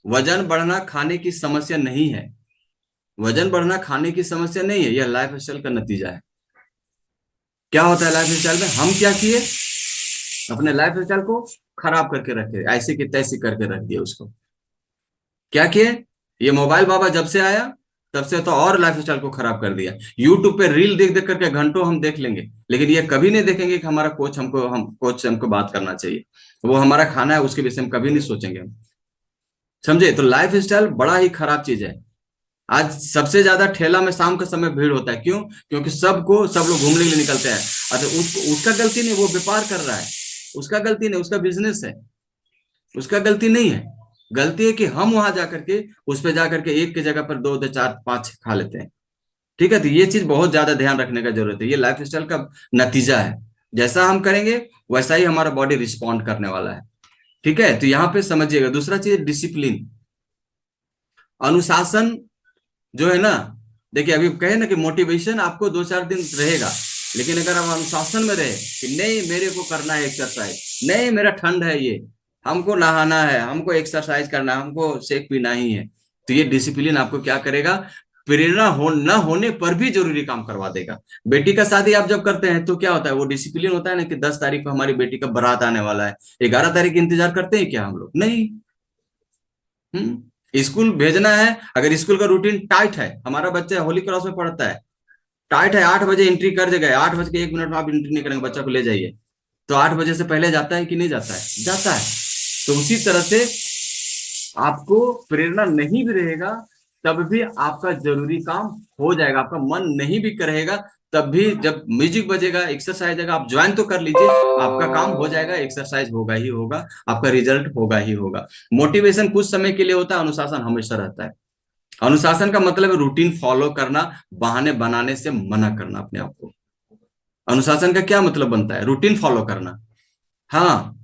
वजन बढ़ना खाने की समस्या नहीं है, वजन बढ़ना खाने की समस्या नहीं है, यह लाइफ स्टाइल का नतीजा है। क्या होता है लाइफ स्टाइल में, हम क्या किए, अपने लाइफ स्टाइल को खराब करके रखे, ऐसे की तैसी करके रख दिया उसको। क्या किए, ये मोबाइल बाबा जब से आया, तब से तो और लाइफ स्टाइल को खराब कर दिया। यूट्यूब पे रील देख देख करके घंटों हम देख लेंगे, लेकिन ये कभी नहीं देखेंगे कि हमारा कोच से हमको बात करना चाहिए, वो हमारा खाना है उसके विषय में कभी नहीं सोचेंगे हम, समझे? तो लाइफ स्टाइल बड़ा ही खराब चीज है। आज सबसे ज्यादा ठेला में शाम के समय भीड़ होता है, क्यों? क्योंकि सब लोग घूमने के लिए निकलते हैं। अच्छा, उसका गलती नहीं, वो व्यापार कर रहा है, उसका गलती नहीं, उसका बिजनेस है, उसका गलती नहीं है। गलती है कि हम वहां जाकर के, उस पर जाकर के एक की जगह पर दो दो चार पांच खा लेते हैं, ठीक है। तो ये चीज बहुत ज्यादा ध्यान रखने का जरूरत है, ये लाइफ स्टाइल का नतीजा है। जैसा हम करेंगे वैसा ही हमारा बॉडी रिस्पॉन्ड करने वाला है, ठीक है। तो यहाँ पे समझिएगा, दूसरा चीज डिसिप्लिन, अनुशासन जो है ना। देखिए, अभी कहे ना कि मोटिवेशन आपको 2-4 दिन रहेगा, लेकिन अगर आप अनुशासन में रहे कि नहीं मेरे को करना है एक्सरसाइज, नहीं मेरा ठंड है, ये हमको नहाना है, हमको एक्सरसाइज करना है, हमको शेक पीना ही है, तो ये डिसिप्लिन आपको क्या करेगा, प्रेरणा न होने पर भी जरूरी काम करवा देगा। बेटी का शादी आप जब करते हैं तो क्या होता है, वो डिसिप्लिन होता है ना कि 10 तारीख को हमारी बेटी का बारात आने वाला है, 11 तारीख इंतजार करते हैं क्या हम लोग? नहीं। स्कूल भेजना है, अगर स्कूल का रूटीन टाइट है, हमारा बच्चा होली क्रॉस में पढ़ता है, टाइट है, 8 बजे एंट्री कर देगा, 8 बज के 1 मिनट में आप एंट्री नहीं करेंगे, बच्चा को ले जाइए, तो 8 बजे से पहले जाता है कि नहीं जाता है? जाता है। तो उसी तरह से आपको प्रेरणा नहीं भी रहेगा तब भी आपका जरूरी काम हो जाएगा। आपका मन नहीं भी करेगा तब भी जब म्यूजिक बजेगा, एक्सरसाइज होगा, आप ज्वाइन तो कर लीजिए, आपका काम हो जाएगा, एक्सरसाइज होगा ही होगा, आपका रिजल्ट होगा ही होगा। मोटिवेशन कुछ समय के लिए होता है, अनुशासन हमेशा रहता है। अनुशासन का मतलब है रूटीन फॉलो करना, बहाने बनाने से मना करना अपने आप को। अनुशासन का क्या मतलब बनता है? रूटीन फॉलो करना। हाँ,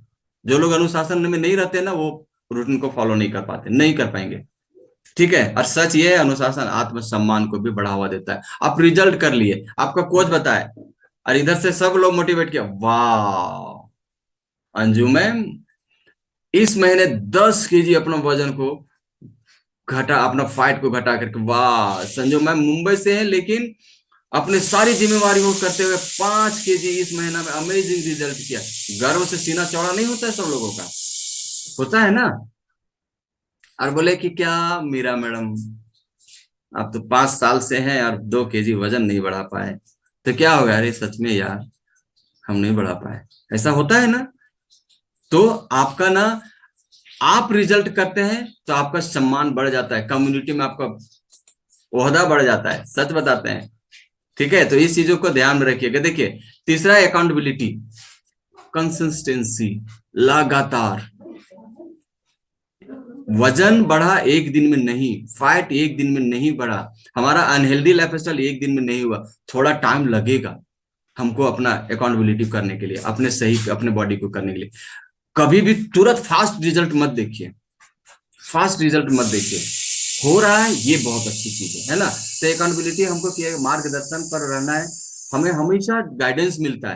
जो लोग अनुशासन में नहीं रहते ना, वो रूटीन को फॉलो नहीं कर पाते, नहीं कर पाएंगे। ठीक है। और सच ये है, अनुशासन आत्मसम्मान को भी बढ़ावा देता है। आप रिजल्ट कर लिए, आपका कोच बताए, और इधर से सब लोग मोटिवेट किया, वाह अंजू मैम इस महीने 10 केजी अपना वजन को घटा, अपना फैट को घटा करके, वाह संजू मैम मुंबई से है लेकिन अपने सारी जिम्मेवारियों को करते हुए 5 केजी इस महीना में अमेजिंग रिजल्ट किया। गर्व से सीना चौड़ा नहीं होता है सब लोगों का? होता है ना। और बोले कि क्या मीरा मैडम आप तो 5 साल से हैं और 2 केजी वजन नहीं बढ़ा पाए, तो क्या हो गया? अरे सच में यार हम नहीं बढ़ा पाए, ऐसा होता है ना। तो आपका ना, आप रिजल्ट करते हैं तो आपका सम्मान बढ़ जाता है, कम्युनिटी में आपका ओहदा बढ़ जाता है, सच बताते हैं। ठीक है, तो इस चीजों को ध्यान में रखिएगा। देखिए तीसरा अकाउंटेबिलिटी, कंसिस्टेंसी, लगातार। वजन बढ़ा एक दिन में नहीं, फैट एक दिन में नहीं बढ़ा, हमारा अनहेल्दी लाइफस्टाइल एक दिन में नहीं हुआ, थोड़ा टाइम लगेगा हमको अपना अकाउंटेबिलिटी करने के लिए, अपने सही अपने बॉडी को करने के लिए। कभी भी तुरंत फास्ट रिजल्ट मत देखिए, फास्ट रिजल्ट मत देखिए। हो रहा है ये बहुत अच्छी चीज है ना। तो अकाउंटेबिलिटी हमको किया, मार्गदर्शन पर रहना है, हमें हमेशा गाइडेंस मिलता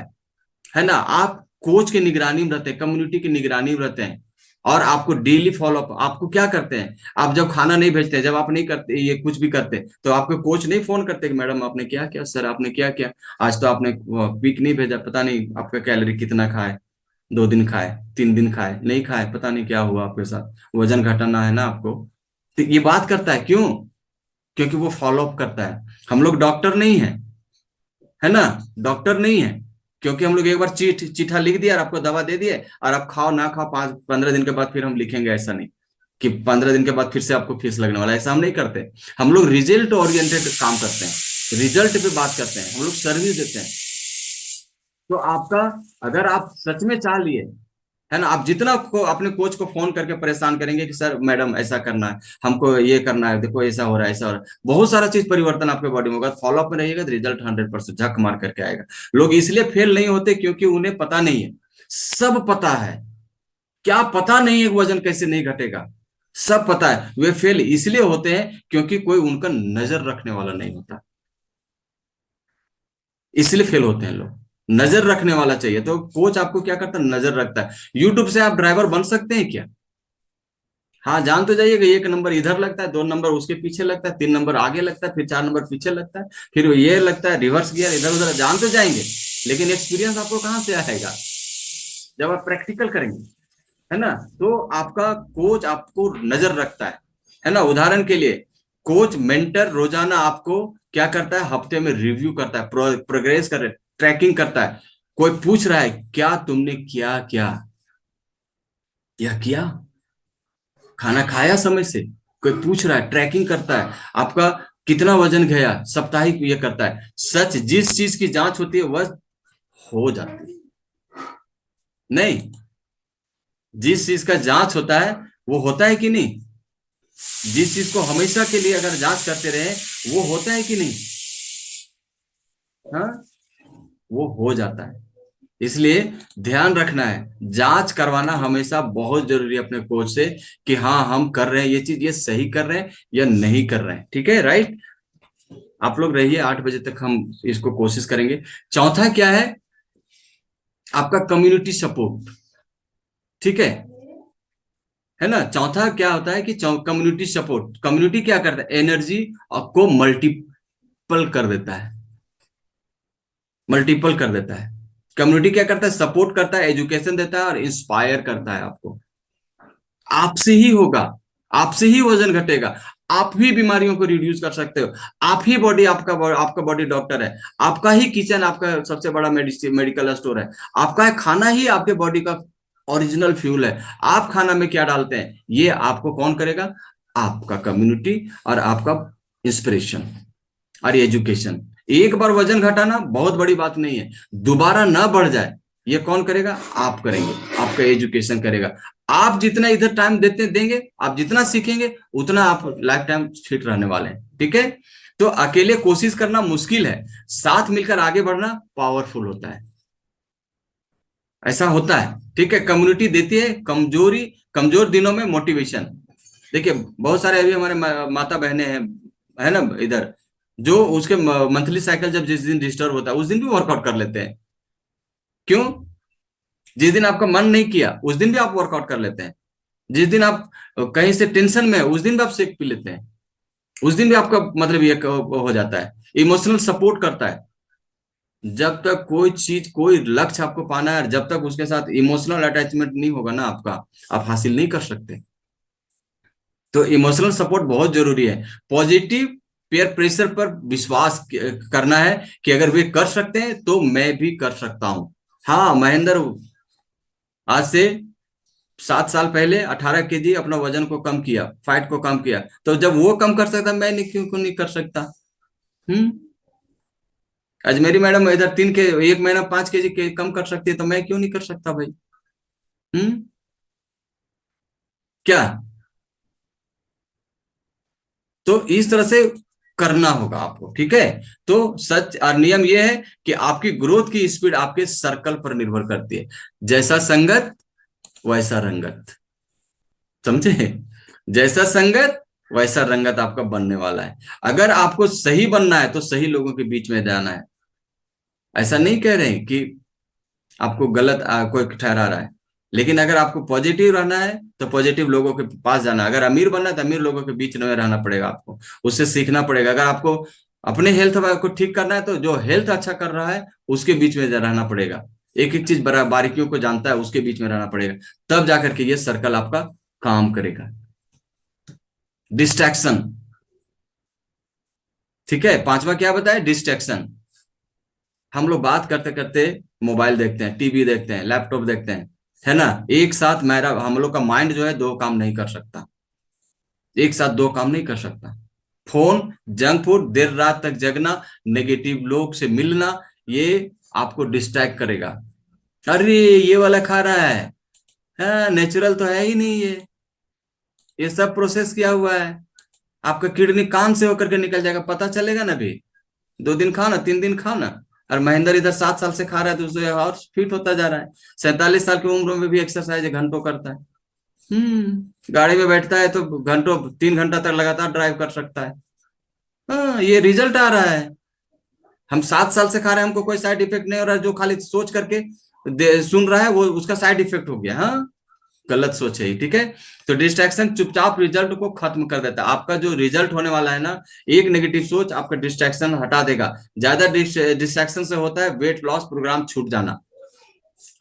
है ना। आप कोच की निगरानी में रहते हैं, कम्युनिटी की निगरानी में रहते हैं, और आपको डेली फॉलो अप, आपको क्या करते हैं, आप जब खाना नहीं भेजते, जब आप नहीं करते ये कुछ भी करते, तो आपके कोच नहीं फोन करते कि मैडम आपने क्या किया, सर आपने क्या किया, आज तो आपने पिक नहीं भेजा, पता नहीं आपका कैलोरी कितना खाए, 2 दिन खाए, 3 दिन खाए, नहीं खाए, पता नहीं क्या हुआ आपके साथ, वजन घटाना है ना आपको। तो ये बात करता है क्यों? क्योंकि वो फॉलो अप करता है। हम लोग डॉक्टर नहीं है, है ना, डॉक्टर नहीं है। क्योंकि हम लोग एक बार चिट्ठा लिख दिया और आपको दवा दे दिए, और आप खाओ ना खाओ 15 दिन के बाद फिर हम लिखेंगे, ऐसा नहीं कि 15 दिन के बाद फिर से आपको फीस लगने वाला है, ऐसा हम नहीं करते। हम लोग रिजल्ट ओरिएंटेड काम करते हैं, रिजल्ट पे बात करते हैं, हम लोग सर्विस देते हैं। तो आपका, अगर आप सच में चाह लिए, है ना, आप जितना को अपने कोच को फोन करके परेशान करेंगे कि सर मैडम ऐसा करना है, हमको ये करना है, देखो ऐसा हो रहा है, ऐसा हो रहा है, बहुत सारा चीज परिवर्तन आपके बॉडी में होगा। फॉलो अप में रहिएगा तो रिजल्ट 100% झक मार करके आएगा। लोग इसलिए फेल नहीं होते क्योंकि उन्हें पता नहीं है, सब पता है। क्या पता नहीं है वजन कैसे नहीं घटेगा? सब पता है। वे फेल इसलिए होते हैं क्योंकि कोई उनका नजर रखने वाला नहीं होता, इसलिए फेल होते हैं लोग। नजर रखने वाला चाहिए, तो कोच आपको क्या करता है, नजर रखता है। यूट्यूब से आप ड्राइवर बन सकते हैं क्या? हाँ, जान तो जाइएगा, 1 नंबर इधर लगता है, 2 नंबर उसके पीछे लगता है, 3 नंबर आगे लगता है, फिर 4 नंबर पीछे लगता है, फिर ये लगता है रिवर्स गियर, इधर उधर जान तो जाएंगे, लेकिन एक्सपीरियंस आपको कहाँ से आएगा? जब आप प्रैक्टिकल करेंगे, है ना। तो आपका कोच आपको नजर रखता है ना। उदाहरण के लिए कोच मेंटर रोजाना आपको क्या करता है, हफ्ते में रिव्यू करता है, प्रोग्रेस कर ट्रैकिंग करता है। कोई पूछ रहा है क्या तुमने क्या क्या यह किया, खाना खाया समय से, कोई पूछ रहा है, ट्रैकिंग करता है आपका कितना वजन गया, साप्ताहिक ये करता है। सच जिस चीज की जांच होती है वह हो जाती है, नहीं जिस चीज का जांच होता है वो होता है कि नहीं? जिस चीज को हमेशा के लिए अगर जांच करते रहे वो होता है कि नहीं? हाँ, वो हो जाता है। इसलिए ध्यान रखना है, जांच करवाना हमेशा बहुत जरूरी है अपने कोच से, कि हाँ हम कर रहे हैं ये चीज, ये सही कर रहे हैं या नहीं कर रहे हैं। ठीक है, राइट। आप लोग रहिए, 8 बजे तक हम इसको कोशिश करेंगे। चौथा क्या है, आपका कम्युनिटी सपोर्ट। ठीक है ना। चौथा क्या होता है कि कम्युनिटी सपोर्ट। कम्युनिटी क्या करता है, एनर्जी को मल्टीपल कर देता है, मल्टीपल कर देता है। कम्युनिटी क्या करता है, सपोर्ट करता है, एजुकेशन देता है और इंस्पायर करता है आपको। आपसे ही होगा, आपसे ही वजन घटेगा, आप ही बीमारियों को रिड्यूस कर सकते हो। आप ही बॉडी, आपका बॉडी डॉक्टर है, आपका ही किचन आपका सबसे बड़ा मेडिकल स्टोर है, आपका खाना ही आपके बॉडी का ओरिजिनल फ्यूल है। आप खाना में क्या डालते हैं ये आपको कौन करेगा, आपका कम्युनिटी और आपका इंस्पिरेशन और एजुकेशन। एक बार वजन घटाना बहुत बड़ी बात नहीं है, दोबारा ना बढ़ जाए ये कौन करेगा? आप करेंगे, आपका एजुकेशन करेगा। आप जितना इधर टाइम देते देंगे, आप जितना सीखेंगे उतना आप लाइफ टाइम फिट रहने वाले हैं। ठीक है, तो अकेले कोशिश करना मुश्किल है, साथ मिलकर आगे बढ़ना पावरफुल होता है, ऐसा होता है। ठीक है, कम्युनिटी देती है कमजोर दिनों में मोटिवेशन। देखिए बहुत सारे अभी हमारे माता बहनें हैं, है ना इधर, जो उसके मंथली साइकिल जब जिस दिन डिस्टर्ब होता है उस दिन भी वर्कआउट कर लेते हैं। क्यों? जिस दिन आपका मन नहीं किया उस दिन भी आप वर्कआउट कर लेते हैं। जिस दिन आप कहीं से टेंशन में है उस दिन भी आप शेक पी लेते हैं। उस दिन भी आपका मतलब ये हो जाता है, इमोशनल सपोर्ट करता है। जब तक कोई चीज कोई लक्ष्य आपको पाना है, जब तक उसके साथ इमोशनल अटैचमेंट नहीं होगा ना आपका, आप हासिल नहीं कर सकते। तो इमोशनल सपोर्ट बहुत जरूरी है। पॉजिटिव पेयर प्रेशर पर विश्वास करना है कि अगर वे कर सकते हैं तो मैं भी कर सकता हूं। हाँ, महेंद्र आज से 7 साल पहले 18 kg अपना वजन को कम किया, फैट को कम किया, तो जब वो कम कर सकता मैं नहीं क्यों नहीं कर सकता? हम्म। आज मेरी मैडम इधर 1 महीना 5 kg के कम कर सकती है, तो मैं क्यों नहीं कर सकता भाई? हम्म। क्या? तो इस तरह से करना होगा आपको। ठीक है, तो सच और नियम यह है कि आपकी ग्रोथ की स्पीड आपके सर्कल पर निर्भर करती है। जैसा संगत वैसा रंगत, समझे? जैसा संगत वैसा रंगत आपका बनने वाला है। अगर आपको सही बनना है तो सही लोगों के बीच में जाना है। ऐसा नहीं कह रहे हैं कि आपको गलत कोई ठहरा रहा है, लेकिन अगर आपको पॉजिटिव रहना है तो पॉजिटिव लोगों के पास जाना है। अगर अमीर बनना है तो अमीर लोगों के बीच में रहना पड़ेगा आपको, उससे सीखना पड़ेगा। अगर आपको अपने हेल्थ को ठीक करना है तो जो हेल्थ अच्छा कर रहा है उसके बीच में रहना पड़ेगा। एक एक चीज बारीकियों को जानता है उसके बीच में रहना पड़ेगा, तब जाकर के ये सर्कल आपका काम करेगा। डिस्ट्रैक्शन, ठीक है, पांचवा क्या बताया? डिस्ट्रैक्शन। हम लोग बात करते करते मोबाइल देखते हैं, टीवी देखते हैं, लैपटॉप देखते हैं, है ना। एक साथ मेरा हम लोग का माइंड जो है दो काम नहीं कर सकता, एक साथ दो काम नहीं कर सकता। फोन, जंक फूड, देर रात तक जगना, नेगेटिव लोग से मिलना, ये आपको डिस्ट्रैक्ट करेगा। अरे ये वाला खा रहा है, हाँ नेचुरल तो है ही नहीं ये सब प्रोसेस किया हुआ है। आपका किडनी कान से होकर के निकल जाएगा, पता चलेगा ना भी। 2 दिन खाओ ना, 3 दिन खाओ ना। और महेंद्र इधर 7 साल से खा रहा है तो उसे और फिट होता जा रहा है। 47 साल की उम्र में भी एक्सरसाइज घंटों करता है। गाड़ी में बैठता है तो घंटों 3 घंटा तक लगातार ड्राइव कर सकता है। हाँ, ये रिजल्ट आ रहा है। हम 7 साल से खा रहे हैं, हमको कोई साइड इफेक्ट नहीं हो रहा है। जो खाली सोच करके सुन रहा है वो उसका साइड इफेक्ट हो गया। हाँ, गलत सोच है। ठीक है, तो डिस्ट्रैक्शन चुपचाप रिजल्ट को खत्म कर देता है। आपका जो रिजल्ट होने वाला है ना, एक नेगेटिव सोच आपका डिस्ट्रैक्शन हटा देगा। ज्यादा डिस्ट्रैक्शन से होता है वेट लॉस प्रोग्राम छूट जाना।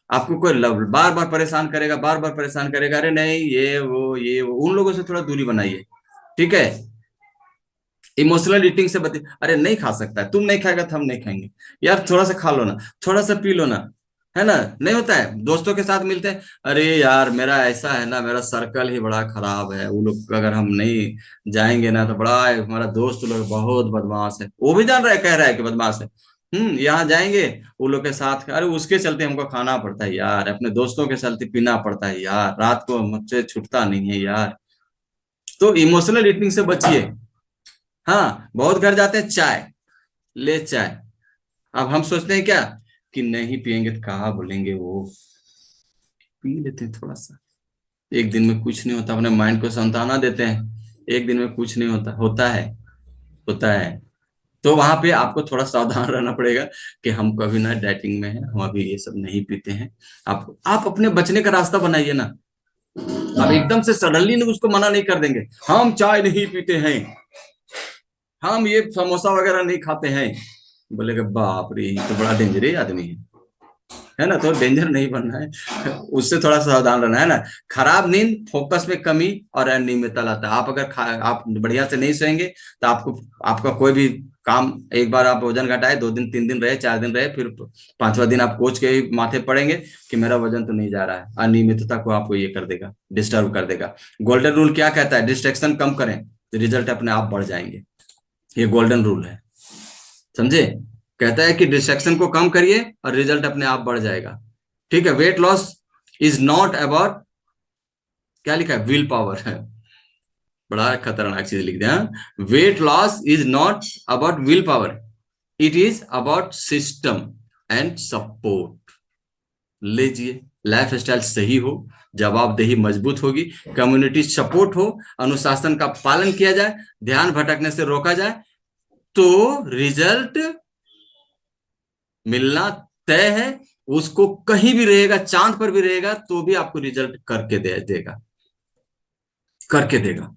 आपको कोई बार बार परेशान करेगा, बार बार परेशान करेगा, अरे नहीं ये वो उन लोगों से थोड़ा दूरी बनाइए। ठीक है, इमोशनल ईटिंग से बचे। अरे नहीं खा सकता है, तुम नहीं खाएगा तो हम नहीं खाएंगे, यार थोड़ा सा खा लो ना, थोड़ा सा पी लो ना, है ना। नहीं होता है, दोस्तों के साथ मिलते हैं, अरे यार मेरा ऐसा है ना, मेरा सर्कल ही बड़ा खराब है, वो लोग अगर हम नहीं जाएंगे ना तो बड़ा हमारा दोस्त लोग बहुत बदमाश है, वो भी जान रहा है, कह रहा है कि बदमाश है। यहाँ जाएंगे वो लोग के साथ, अरे उसके चलते हमको खाना पड़ता है यार, अपने दोस्तों के चलते पीना पड़ता है यार, रात को मुझसे छूटता नहीं है यार। तो इमोशनल ईटिंग से बचिए। हाँ, बहुत घर जाते हैं, चाय ले चाय। अब हम सोचते हैं क्या कि नहीं पियेंगे तो कहा बोलेंगे, वो पी लेते हैं थोड़ा सा। एक दिन में कुछ नहीं होता, अपने माइंड को सांत्वना देते हैं, एक दिन में कुछ नहीं होता, होता है। तो वहां पे आपको थोड़ा सावधान रहना पड़ेगा कि हम कभी ना डाइटिंग में है, हम अभी ये सब नहीं पीते हैं। आप अपने बचने का रास्ता बनाइए ना। अब एकदम से सडनली उसको मना नहीं कर देंगे, हम चाय नहीं पीते हैं, हम ये समोसा वगैरह नहीं खाते हैं, बोलेगा बाप रे ये तो बड़ा डेंजरस आदमी है। है ना, तो डेंजर नहीं बनना है, उससे थोड़ा सावधान रहना है ना। खराब नींद फोकस में कमी और अनियमितता लाता है। आप अगर आप बढ़िया से नहीं सोएंगे तो आपको, आपका कोई भी काम, एक बार आप वजन घटाए, 2 दिन 3 दिन रहे, 4 दिन रहे, फिर 5वां दिन आप कोच के माथे पड़ेंगे कि मेरा वजन तो नहीं जा रहा है। अनियमितता को आपको ये कर देगा, डिस्टर्ब कर देगा। गोल्डन रूल क्या कहता है? डिस्ट्रैक्शन कम करें तो रिजल्ट अपने आप बढ़ जाएंगे। ये गोल्डन रूल है, समझे? कहता है कि डिस्ट्रैक्शन को कम करिए और रिजल्ट अपने आप बढ़ जाएगा। ठीक है। Weight loss is not about, क्या लिखा है, विल पावर है, बड़ा खतरनाक चीज लिख दिया। Weight loss is not about will power, it is about system and support. लीजिए, लाइफ स्टाइल सही हो, जवाबदेही मजबूत होगी, कम्युनिटी सपोर्ट हो, अनुशासन का पालन किया जाए, ध्यान भटकने से रोका जाए, तो रिजल्ट मिलना तय है। उसको कहीं भी रहेगा, चांद पर भी रहेगा, तो भी आपको रिजल्ट करके देगा, करके देगा।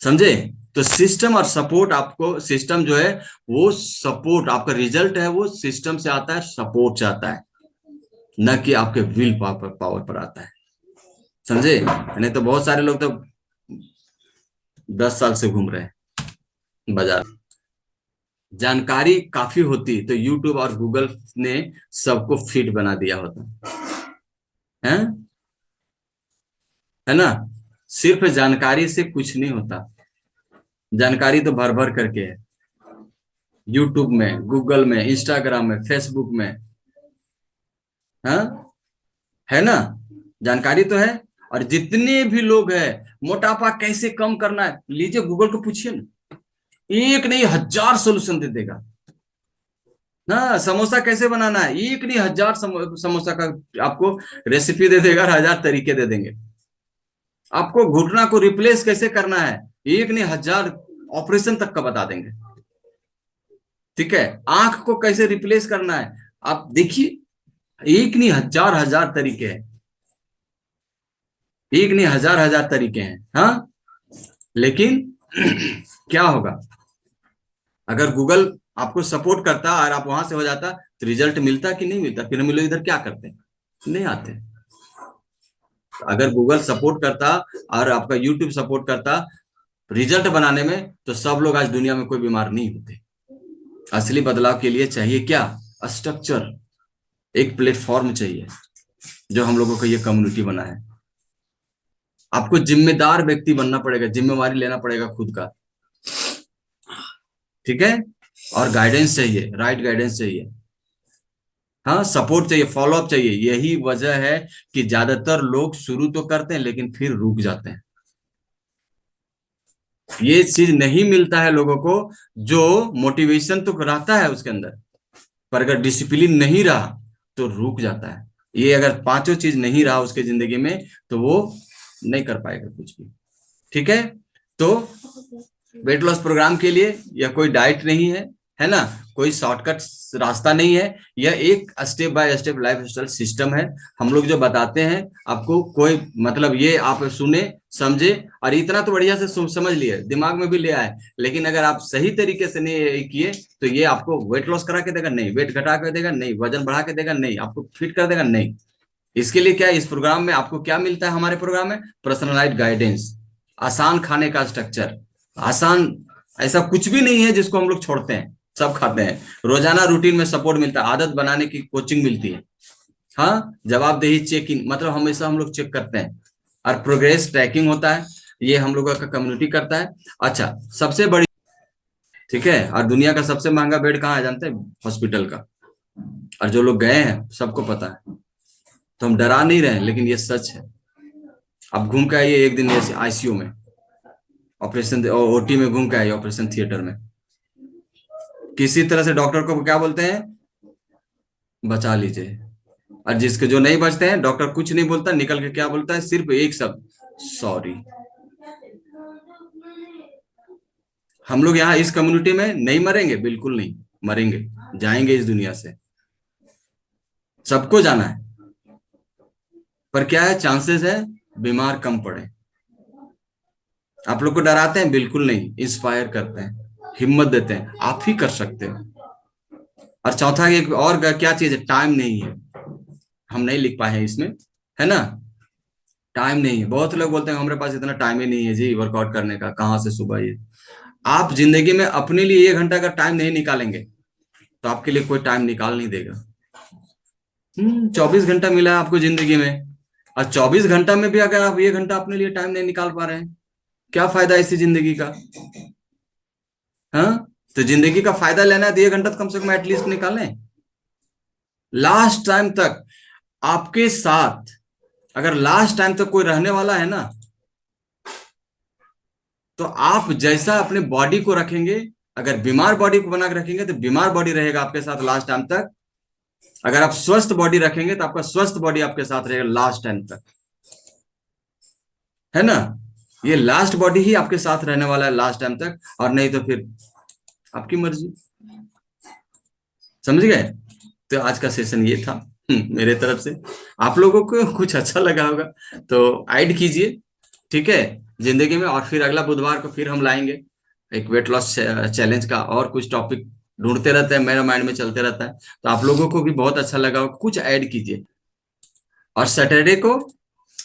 समझे? तो सिस्टम और सपोर्ट, आपको सिस्टम जो है वो सपोर्ट, आपका रिजल्ट है वो सिस्टम से आता है, सपोर्ट से आता है, न कि आपके विल पावर पर आता है। समझे? नहीं तो बहुत सारे लोग तो 10 साल से घूम रहे हैं बाजार। जानकारी काफी होती तो यूट्यूब और गूगल ने सबको फिट बना दिया होता है ना। सिर्फ जानकारी से कुछ नहीं होता, जानकारी तो भर भर करके है, यूट्यूब में, गूगल में, इंस्टाग्राम में, फेसबुक में, हाँ, है ना। जानकारी तो है। और जितने भी लोग हैं, मोटापा कैसे कम करना है, लीजिए गूगल को पूछिए ना, एक नहीं 1000 सोल्यूशन दे देगा ना। समोसा कैसे बनाना है, एक नहीं 1000 समोसा का आपको रेसिपी दे देगा, 1000 तरीके दे देंगे। आपको घुटना को रिप्लेस कैसे करना है, एक नहीं 1000 ऑपरेशन तक का बता देंगे। ठीक है। आंख को कैसे रिप्लेस करना है, आप देखिए, एक नहीं 1000 तरीके हैं, एक नहीं 1000 तरीके हैं। हाँ, लेकिन क्या होगा अगर गूगल आपको सपोर्ट करता और आप वहां से हो जाता, तो रिजल्ट मिलता कि नहीं मिलता? फिर हम लोग इधर क्या करते, नहीं आते। अगर गूगल सपोर्ट करता और आपका यूट्यूब सपोर्ट करता रिजल्ट बनाने में, तो सब लोग आज दुनिया में कोई बीमार नहीं होते। असली बदलाव के लिए चाहिए क्या? स्ट्रक्चर, एक प्लेटफॉर्म चाहिए, जो हम लोगों का ये कम्युनिटी बना है। आपको जिम्मेदार व्यक्ति बनना पड़ेगा, जिम्मेवारी लेना पड़ेगा खुद का। ठीक है। और गाइडेंस चाहिए, राइट गाइडेंस चाहिए, हाँ, सपोर्ट चाहिए, फॉलोअप चाहिए। यही वजह है कि ज्यादातर लोग शुरू तो करते हैं लेकिन फिर रुक जाते हैं। ये चीज नहीं मिलता है लोगों को, जो मोटिवेशन तो रहता है उसके अंदर, पर अगर डिसिप्लिन नहीं रहा तो रुक जाता है। ये अगर पांचों चीज नहीं रहा उसके जिंदगी में, तो वो नहीं कर पाएगा कुछ भी। ठीक है। तो वेट लॉस प्रोग्राम के लिए यह कोई डाइट नहीं है ना, कोई शॉर्टकट रास्ता नहीं है। यह एक step by step life style system है। हम लोग जो बताते हैं आपको, कोई मतलब ये आप सुने, समझे और इतना तो बढ़िया से समझ लिए, दिमाग में भी ले आए, लेकिन अगर आप सही तरीके से नहीं किए तो ये आपको वेट लॉस करा के देगा नहीं, वेट घटा के देगा नहीं, वजन बढ़ा के देगा नहीं, आपको फिट कर देगा नहीं। इसके लिए क्या, इस प्रोग्राम में आपको क्या मिलता है? हमारे प्रोग्राम में पर्सनलाइज्ड गाइडेंस, आसान खाने का स्ट्रक्चर, आसान, ऐसा कुछ भी नहीं है जिसको हम लोग छोड़ते हैं, सब खाते हैं। रोजाना रूटीन में सपोर्ट मिलता है, आदत बनाने की कोचिंग मिलती है, हाँ, जवाबदेही चेकिंग, मतलब हमेशा हम लोग चेक करते हैं, और प्रोग्रेस ट्रैकिंग होता है, ये हम लोगों का कम्युनिटी करता है। अच्छा, सबसे बड़ी, ठीक है, और दुनिया का सबसे महंगा बेड कहाँ है जानते हैं? हॉस्पिटल का। और जो लोग गए हैं सबको पता है, तो हम डरा नहीं रहे हैं, लेकिन ये सच है। आप घूम के आइए एक दिन आईसीयू में, ऑपरेशन ओटी में घूम के आइए, ऑपरेशन थिएटर में, किसी तरह से डॉक्टर को क्या बोलते हैं? बचा लीजिए। और जिसके जो नहीं बचते हैं, डॉक्टर कुछ नहीं बोलता, निकल के क्या बोलता है? सिर्फ एक शब्द, सॉरी। हम लोग यहाँ इस कम्युनिटी में नहीं मरेंगे, बिल्कुल नहीं मरेंगे, जाएंगे इस दुनिया से, सबको जाना है, पर क्या है, चांसेस है बीमार कम पड़े। आप लोग को डराते हैं? बिल्कुल नहीं, इंस्पायर करते हैं, हिम्मत देते हैं, आप ही कर सकते हो। और चौथा एक और क्या चीज है? टाइम नहीं है। हम नहीं लिख पाए हैं इसमें, है ना। टाइम नहीं है, बहुत लोग बोलते हैं हमारे पास इतना टाइम ही नहीं है जी वर्कआउट करने का, कहाँ से सुबह ये। आप जिंदगी में अपने लिए 1 घंटा का टाइम नहीं निकालेंगे तो आपके लिए कोई टाइम निकाल नहीं देगा। 24 घंटा मिला है आपको जिंदगी में, और 24 घंटा में भी अगर आप 1 घंटा अपने लिए टाइम नहीं निकाल पा रहे हैं, क्या फायदा इसी जिंदगी का। हाँ, तो जिंदगी का फायदा लेना है तो 1 घंटा तो कम से कम एटलीस्ट निकालें। लास्ट टाइम तक आपके साथ, अगर लास्ट टाइम तक कोई रहने वाला है ना, तो आप जैसा अपने बॉडी को रखेंगे, अगर बीमार बॉडी को बना के रखेंगे तो बीमार बॉडी रहेगा आपके साथ लास्ट टाइम तक। अगर आप स्वस्थ बॉडी रखेंगे तो आपका स्वस्थ बॉडी आपके साथ रहेगा लास्ट टाइम तक, है ना। ये लास्ट बॉडी ही आपके साथ रहने वाला है लास्ट टाइम तक, और नहीं तो फिर आपकी मर्जी। समझ गए। तो आज का सेशन ये था मेरे तरफ से। आप लोगों को कुछ अच्छा लगा होगा तो ऐड कीजिए, ठीक है, जिंदगी में। और फिर अगला बुधवार को फिर हम लाएंगे एक वेट लॉस चैलेंज का, और कुछ टॉपिक ढूंढते रहते हैं, मेरा माइंड में चलते रहता है। तो आप लोगों को भी बहुत अच्छा लगा होगा, कुछ ऐड कीजिए। और सैटरडे को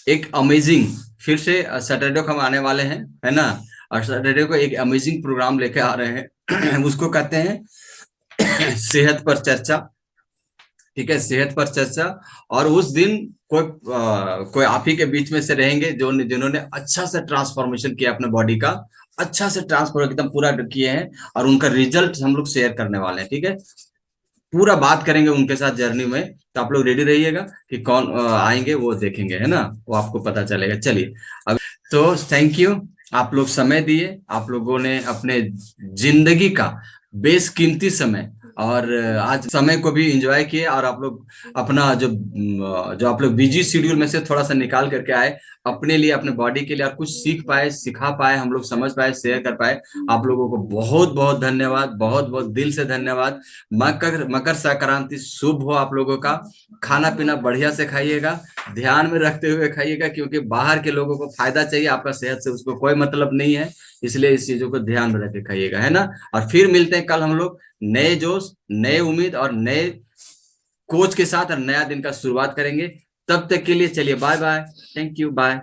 एक अमेजिंग, फिर से सैटरडे को हम आने वाले हैं, है ना। और सैटरडे को एक अमेजिंग प्रोग्राम लेके आ रहे हैं उसको कहते हैं सेहत पर चर्चा, ठीक है, सेहत पर चर्चा। और उस दिन कोई आप ही के बीच में से रहेंगे जो जिन्होंने अच्छा से ट्रांसफॉर्मेशन किया अपने बॉडी का, अच्छा से ट्रांसफॉर्म एकदम पूरा किए हैं, और उनका रिजल्ट हम लोग शेयर करने वाले हैं, ठीक है। पूरा बात करेंगे उनके साथ जर्नी में। तो आप लोग रेडी रहिएगा कि कौन आएंगे वो देखेंगे, है ना, वो आपको पता चलेगा। चलिए अब तो थैंक यू, आप लोग समय दिए, आप लोगों ने अपने जिंदगी का बेशकीमती समय और आज समय को भी एंजॉय किए, और आप लोग अपना जो आप लोग बिजी शेड्यूल में से थोड़ा सा निकाल करके आए अपने लिए, अपने बॉडी के लिए, और कुछ सीख पाए, सिखा पाए, हम लोग समझ पाए, शेयर कर पाए। आप लोगों को बहुत बहुत धन्यवाद, बहुत बहुत दिल से धन्यवाद। मकर संक्रांति शुभ हो आप लोगों का। खाना पीना बढ़िया से खाइएगा, ध्यान में रखते हुए खाइएगा, क्योंकि बाहर के लोगों को फायदा चाहिए, आपका सेहत से उसको कोई मतलब नहीं है। इसलिए इस चीजों को ध्यान में रख के खाइएगा, है ना। और फिर मिलते हैं कल हम लोग नए जोश, नए उम्मीद और नए कोच के साथ, और नया दिन का शुरुआत करेंगे। तब तक के लिए चलिए bye bye, thank you, bye.